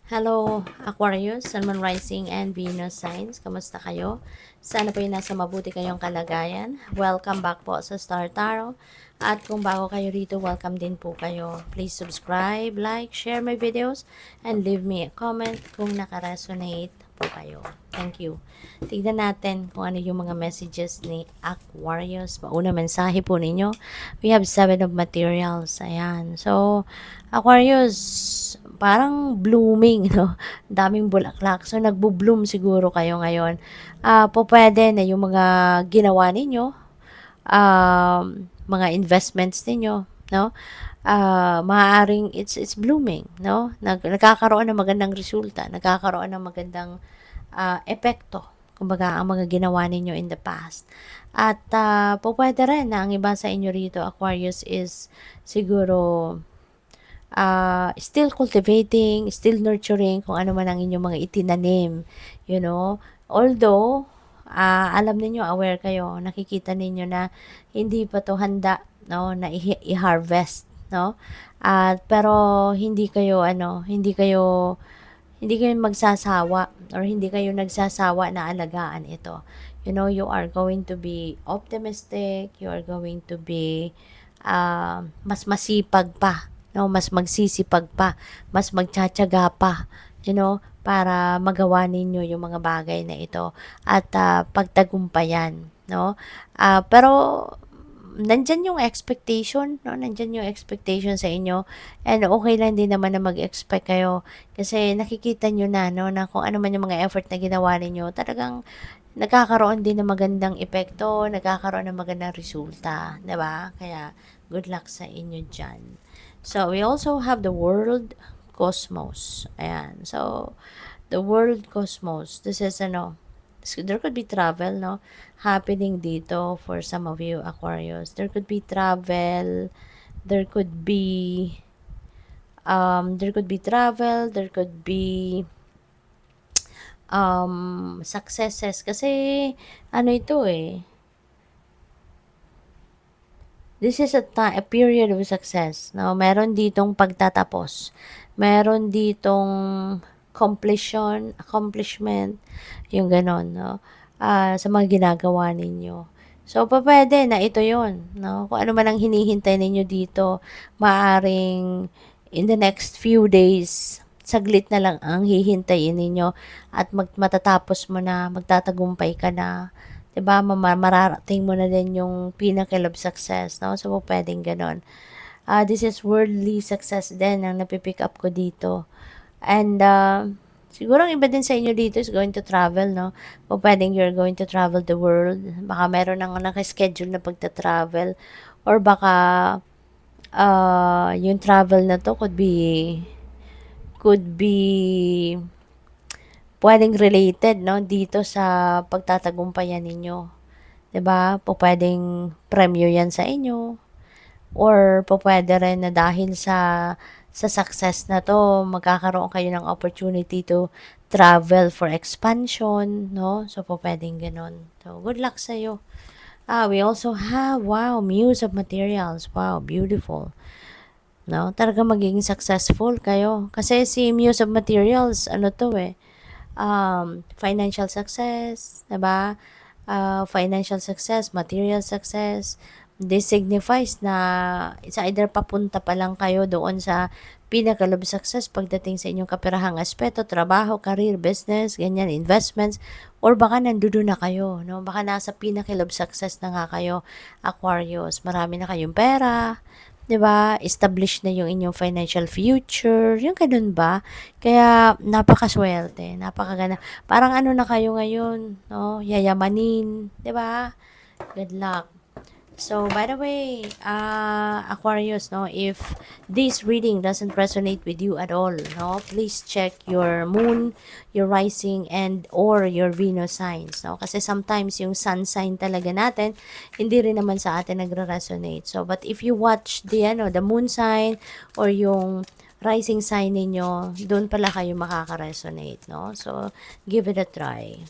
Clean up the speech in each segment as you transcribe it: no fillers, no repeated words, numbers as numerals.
Hello, Aquarius, Sun, Moon, Rising, and Venus signs. Kamusta kayo? Sana po yung nasa mabuti kayong kalagayan. Welcome back po sa Star Tarot. At kung bago kayo rito, welcome din po kayo. Please subscribe, like, share my videos, and leave me a comment kung nakaresonate po kayo. Thank you. Tignan natin kung ano yung mga messages ni Aquarius. Pauna mensahe po ninyo. We have 7 of materials. Ayan. So, Aquarius, parang blooming, no? Daming bulaklak. So, nagbo-bloom siguro kayo ngayon. Po pwede na yung mga ginawa ninyo, mga investments ninyo, no? Maaaring it's blooming, no? Nagkakaroon ng magandang resulta, nagkakaroon ng magandang epekto, kumbaga, ang mga ginawa ninyo in the past. At po pwede rin na ang iba sa inyo rito, Aquarius, is siguro still cultivating, still nurturing kung ano man ang inyong mga itinanim, you know. Although, alam niyo, aware kayo, nakikita ninyo na hindi pa to handa, no, na i-harvest, no. At pero hindi kayo magsasawa or hindi kayo nagsasawa na alagaan ito. You know, you are going to be optimistic, you are going to be mas masipag pa, no? Mas magsisipag pa, mas magtsatsaga pa, you know, para magawa ninyo yung mga bagay na ito at pagtagumpayan, no? Pero nandyan yung expectation, no? Nandyan yung expectation sa inyo. And okay lang din naman na mag-expect kayo. Kasi nakikita nyo na, no? Na kung ano man yung mga effort na ginawa ninyo, talagang nagkakaroon din ng magandang epekto, nagkakaroon ng magandang resulta. Diba? Kaya, good luck sa inyo dyan. So, we also have the world cosmos. Ayan. So, the world cosmos. This is, there could be travel, no? Happening dito for some of you, Aquarius. There could be travel, there could be, there could be successes. Kasi, ano ito this is a period of success, no? Meron ditong pagtatapos. Meron ditong accomplishment, yung ganon, no? Sa mga ginagawa ninyo. So, pwede na ito yon, no? Kung ano man ang hinihintay ninyo dito, maaring in the next few days, saglit na lang ang hihintayin ninyo at matatapos mo na, magtatagumpay ka na, 'di ba? Mararating mo na din yung pinnacle of success, no? So, pwedeng ganon. This is worldly success din ang napipick up ko dito. And, siguro ang iba din sa inyo dito is going to travel, no? O pwedeng you're going to travel the world. Baka meron nang nakaschedule na pagta-travel. Or baka, yung travel na to could be pwedeng related, no? Dito sa pagtatagumpayan ninyo. 'Di ba? Pwedeng premyo yan sa inyo. Or pwede rin na dahil sa success na to, magkakaroon kayo ng opportunity to travel for expansion, no? So, pwedeng ganun. So, good luck sa'yo. We also have, wow, Muse of Materials. Wow, beautiful. No? Talaga magiging successful kayo. Kasi si Muse of Materials, ano to financial success, diba? Financial success, material success. This signifies na it's either papunta pa lang kayo doon sa pinnacle of success pagdating sa inyong kapirahang aspeto, trabaho, career, business, ganyan, investments, or baka nandoon na kayo, no? Baka nasa pinnacle of success na nga kayo, Aquarius. Marami na kayong pera, 'di ba? Establish na yung inyong financial future, yung ganun ba? Kaya napakaswerte, napakaganda. Parang ano na kayo ngayon, no? Yayamanin, 'di ba? Good luck. So, by the way, Aquarius, no, if this reading doesn't resonate with you at all, no, please check your moon, your rising, and or your Venus signs, no, kasi sometimes yung sun sign talaga natin, hindi rin naman sa atin nagre-resonate. So, but if you watch the moon sign or yung rising sign ninyo, doon pala kayo makaka-resonate, no? So, give it a try.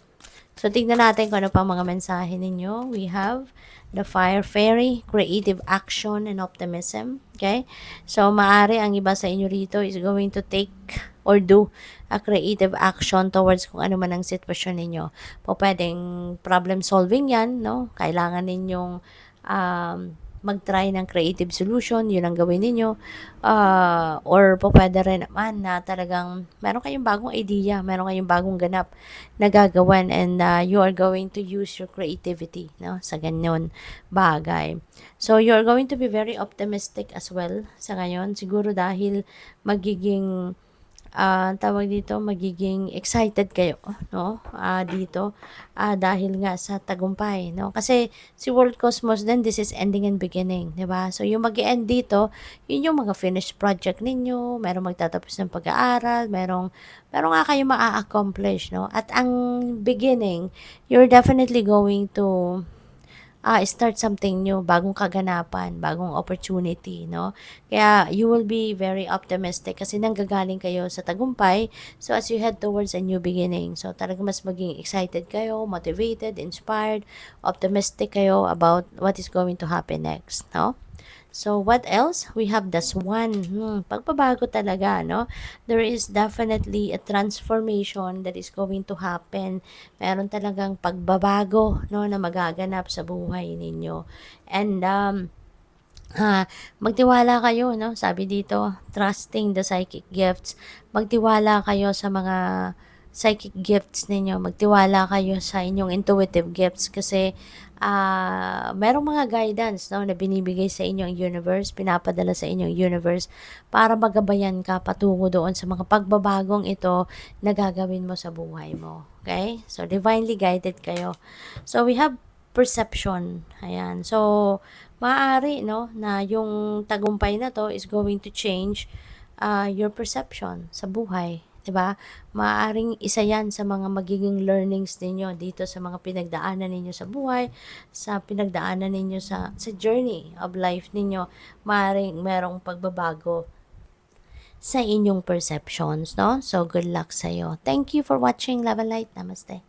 So, tignan natin kung ano pang mga mensahe ninyo. We have the Fire Fairy, creative action and optimism. Okay? So, maari ang iba sa inyo rito is going to take or do a creative action towards kung ano man ang sitwasyon ninyo. Po, pwedeng problem solving yan, no? Kailangan ninyong mag-try ng creative solution, yun ang gawin ninyo. Or po pwede rin naman na talagang meron kayong bagong idea, meron kayong bagong ganap na gagawin and you are going to use your creativity, no, sa ganyan bagay. So, you are going to be very optimistic as well sa ngayon. Siguro dahil magiging tawag dito, magiging excited kayo, no? Dito, dahil nga sa tagumpay, no? Kasi si World Cosmos din, this is ending and beginning, di ba? So, yung mag-end dito, yun yung mga finished project ninyo, merong magtatapos ng pag-aaral, merong nga kayo maa-accomplish, no? At ang beginning, you're definitely going to start something new, bagong kaganapan, bagong opportunity, no? Kaya you will be very optimistic kasi nanggagaling kayo sa tagumpay. So as you head towards a new beginning, so talaga mas maging excited kayo, motivated, inspired, optimistic kayo about what is going to happen next, no? So, what else? We have the swan. Pagbabago talaga, no? There is definitely a transformation that is going to happen. Meron talagang pagbabago, no, na magaganap sa buhay ninyo. And, magtiwala kayo, no? Sabi dito, trusting the psychic gifts. Magtiwala kayo sa mga psychic gifts ninyo. Magtiwala kayo sa inyong intuitive gifts kasi merong mga guidance, no, na binibigay sa inyong universe, pinapadala sa inyong universe para magabayan ka patungo doon sa mga pagbabagong ito na gagawin mo sa buhay mo. Okay? So, divinely guided kayo. So, we have perception. Ayan. So, maaari, no, na yung tagumpay na to is going to change your perception sa buhay. 'Di ba? Maaaring isa yan sa mga magiging learnings ninyo dito sa mga pinagdaanan ninyo sa buhay, sa pinagdaanan ninyo sa journey of life ninyo. Maaaring merong pagbabago sa inyong perceptions, no? So, good luck sa'yo. Thank you for watching Love and Light. Namaste.